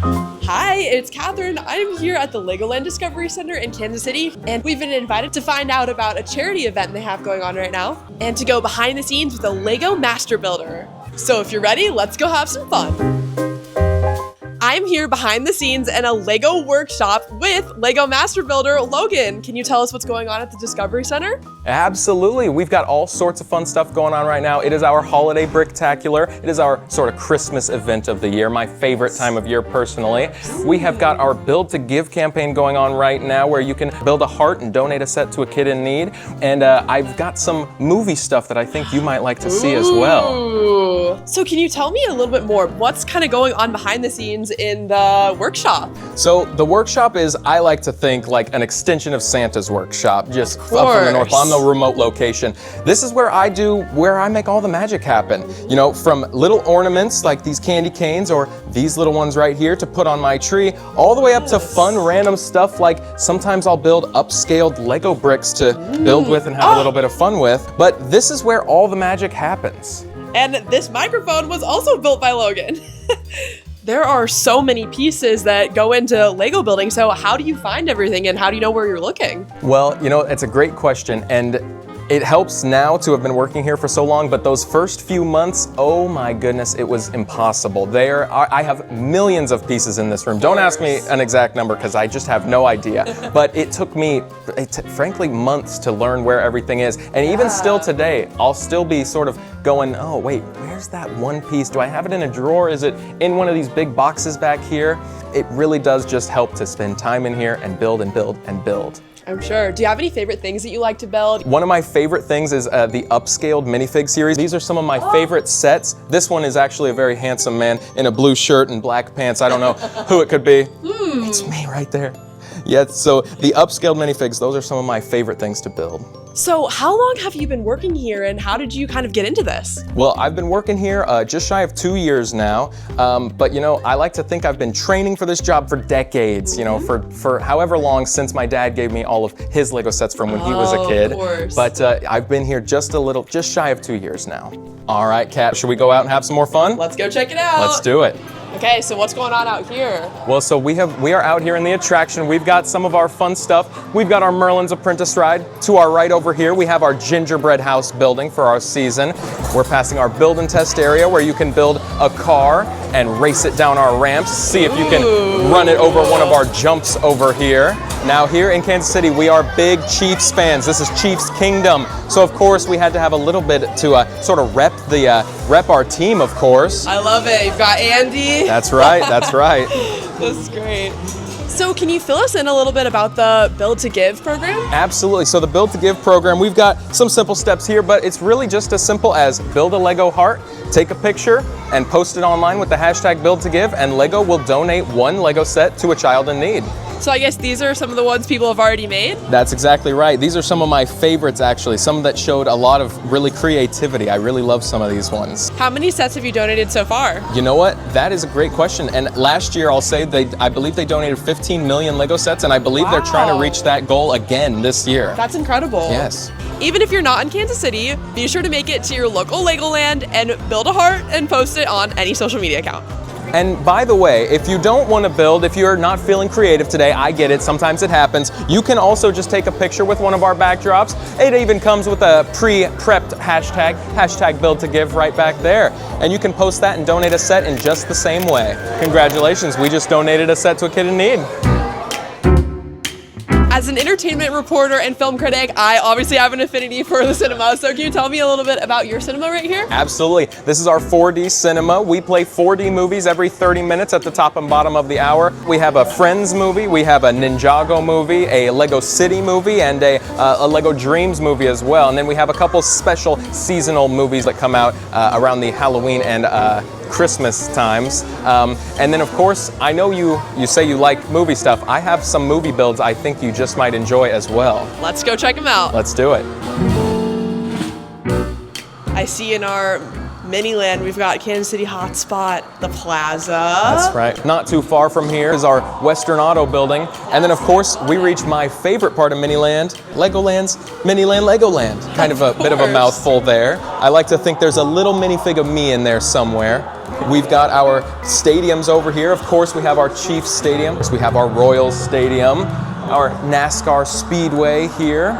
Hi, it's Katherine. I'm here at the Legoland Discovery Center in Kansas City, and we've been invited to find out about a charity event they have going on right now, and to go behind the scenes with a Lego Master Builder. So if you're ready, let's go have some fun. I'm here behind the scenes in a Lego workshop with Lego Master Builder Logan. Can you tell us what's going on at the Discovery Center? Absolutely. We've got all sorts of fun stuff going on right now. It is our holiday Bricktacular. It is our sort of Christmas event of the year, my favorite time of year personally. We have got our Build to Give campaign going on right now where you can build a heart and donate a set to a kid in need. And I've got some movie stuff that I think you might like to see as well. So can you tell me a little bit more? What's kind of going on behind the scenes in the workshop? So the workshop is, I like to think, like an extension of Santa's workshop, just up from the north on the remote location. This is where I make all the magic happen. You know, from little ornaments like these candy canes or these little ones right here to put on my tree, all the way up to fun random stuff like sometimes I'll build upscaled Lego bricks to build with and have a little bit of fun with. But this is where all the magic happens. And this microphone was also built by Logan. There are so many pieces that go into Lego building, so how do you find everything and how do you know where you're looking? Well, you know, it's a great question, and it helps now to have been working here for so long, but those first few months, oh my goodness, it was impossible. I have millions of pieces in this room. Don't ask me an exact number because I just have no idea. But it took me, frankly, months to learn where everything is. And even still today, I'll still be sort of going, oh wait, where's that one piece? Do I have it in a drawer? Is it in one of these big boxes back here? It really does just help to spend time in here and build and build and build. I'm sure. Do you have any favorite things that you like to build? One of my favorite things is the upscaled minifig series. These are some of my favorite sets. This one is actually a very handsome man in a blue shirt and black pants. I don't know who it could be. It's me right there. Yeah, so the upscaled minifigs, those are some of my favorite things to build. So how long have you been working here and how did you kind of get into this? Well, I've been working here just shy of 2 years now, but you know, I like to think I've been training for this job for decades, you know, for however long since my dad gave me all of his Lego sets from when he was a kid. Of course. But I've been here just shy of 2 years now. All right, Kat, should we go out and have some more fun? Let's go check it out. Let's do it. Okay, so what's going on out here? Well, so we are out here in the attraction. We've got some of our fun stuff. We've got our Merlin's Apprentice ride. To our right over here, we have our gingerbread house building for our season. We're passing our build and test area where you can build a car and race it down our ramps. See if you can run it over one of our jumps over here. Now here in Kansas City, we are big Chiefs fans. This is Chiefs Kingdom. So of course we had to have a little bit to sort of rep our team, of course. I love it. You've got Andy. That's right, that's right. This is great. So can you fill us in a little bit about the Build to Give program? Absolutely. So the Build to Give program, we've got some simple steps here, but it's really just as simple as build a Lego heart, take a picture, and post it online with the hashtag Build to Give, and Lego will donate one Lego set to a child in need. So I guess these are some of the ones people have already made? That's exactly right. These are some of my favorites, actually. Some that showed a lot of really creativity. I really love some of these ones. How many sets have you donated so far? You know what? That is a great question. And last year, I'll say I believe they donated 15 million Lego sets, and I believe they're trying to reach that goal again this year. That's incredible. Yes. Even if you're not in Kansas City, be sure to make it to your local Legoland and build a heart and post it on any social media account. And by the way, if you don't want to build, if you're not feeling creative today, I get it, sometimes it happens. You can also just take a picture with one of our backdrops. It even comes with a pre-prepped hashtag Build to Give right back there. And you can post that and donate a set in just the same way. Congratulations, we just donated a set to a kid in need. As an entertainment reporter and film critic, I obviously have an affinity for the cinema. So can you tell me a little bit about your cinema right here? Absolutely. This is our 4D cinema. We play 4D movies every 30 minutes at the top and bottom of the hour. We have a Friends movie, we have a Ninjago movie, a Lego City movie, and a Lego Dreams movie as well. And then we have a couple special seasonal movies that come out around the Halloween and Christmas times. And then of course, I know you say you like movie stuff. I have some movie builds I think you just might enjoy as well. Let's go check them out. Let's do it. I see in our Miniland, we've got Kansas City Hotspot, the Plaza. That's right. Not too far from here is our Western Auto building. And then, of course, we reach my favorite part of Miniland, Legoland's Miniland Legoland. Kind of a bit of a mouthful there. I like to think there's a little minifig of me in there somewhere. We've got our stadiums over here. Of course, we have our Chiefs Stadium. We have our Royals Stadium, our NASCAR Speedway here.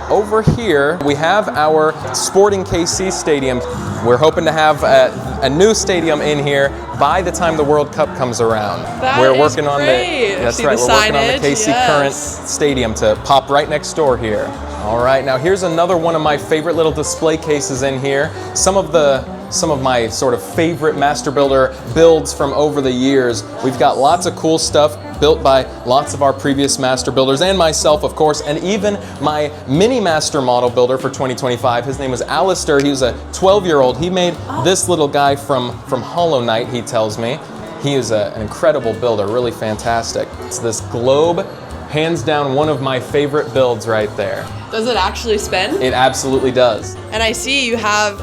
Over here, we have our Sporting KC Stadium. We're hoping to have a new stadium in here by the time the World Cup comes around. We're working on That's right. We're working on the KC Current Stadium to pop right next door here. All right, now here's another one of my favorite little display cases in here. Some of my sort of favorite Master Builder builds from over the years. We've got lots of cool stuff built by lots of our previous Master Builders and myself, of course, and even my mini Master Model Builder for 2025. His name was Alistair. He was a 12-year-old. He made this little guy from Hollow Knight, he tells me. He is an incredible builder, really fantastic. It's this globe, hands down one of my favorite builds right there. Does it actually spin? It absolutely does. And I see you have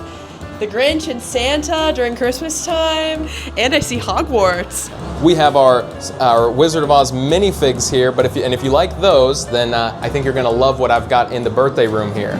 the Grinch and Santa during Christmas time, and I see Hogwarts. We have our Wizard of Oz minifigs here, but if you like those, then I think you're gonna love what I've got in the birthday room here.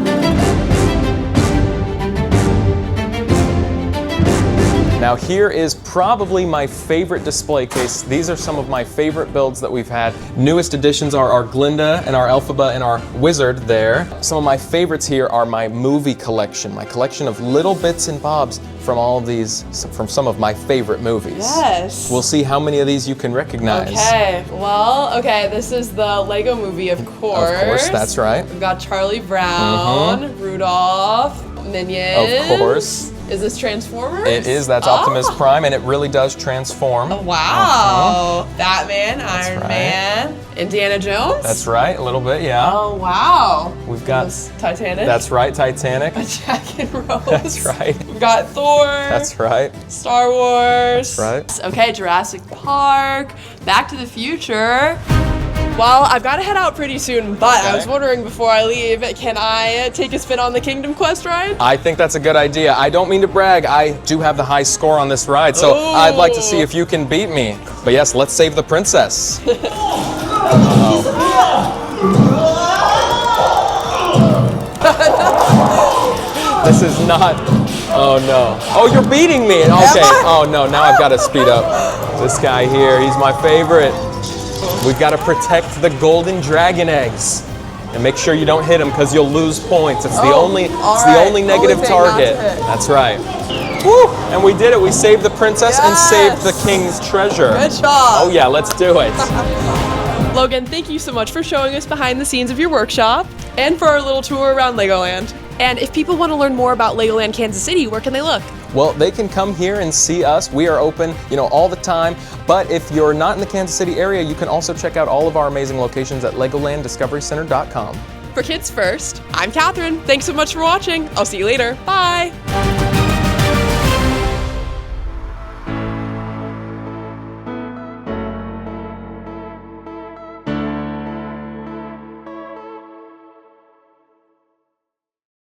Now here is probably my favorite display case. These are some of my favorite builds that we've had. Newest additions are our Glinda and our Elphaba and our Wizard there. Some of my favorites here are my movie collection, my collection of little bits and bobs from all of these, from some of my favorite movies. Yes. We'll see how many of these you can recognize. Okay, well, this is the Lego Movie, of course. Of course, that's right. We've got Charlie Brown, Rudolph, Minions. Of course. Is this Transformers? It is. That's Optimus Prime, and it really does transform. Oh, wow. Batman, Iron Man, Indiana Jones? That's right, a little bit, yeah. Oh, wow. We've got Titanic. That's right, Titanic. Jack and Rose. That's right. We've got Thor. That's right. Star Wars. That's right. Okay, Jurassic Park, Back to the Future. Well, I've got to head out pretty soon, but I was wondering before I leave, can I take a spin on the Kingdom Quest ride? I think that's a good idea. I don't mean to brag, I do have the high score on this ride, so I'd like to see if you can beat me. But yes, let's save the princess. This is not, oh no. Oh, you're beating me, okay. Oh no, now I've got to speed up. This guy here, he's my favorite. We've got to protect the golden dragon eggs. And make sure you don't hit them because you'll lose points. It's the only negative target. That's right. Woo! And we did it. We saved the princess and saved the king's treasure. Good job. Oh yeah, let's do it. Logan, thank you so much for showing us behind the scenes of your workshop and for our little tour around Legoland. And if people want to learn more about Legoland Kansas City, where can they look? Well, they can come here and see us. We are open, all the time. But if you're not in the Kansas City area, you can also check out all of our amazing locations at LegolandDiscoveryCenter.com. For Kids First, I'm Katherine. Thanks so much for watching. I'll see you later. Bye.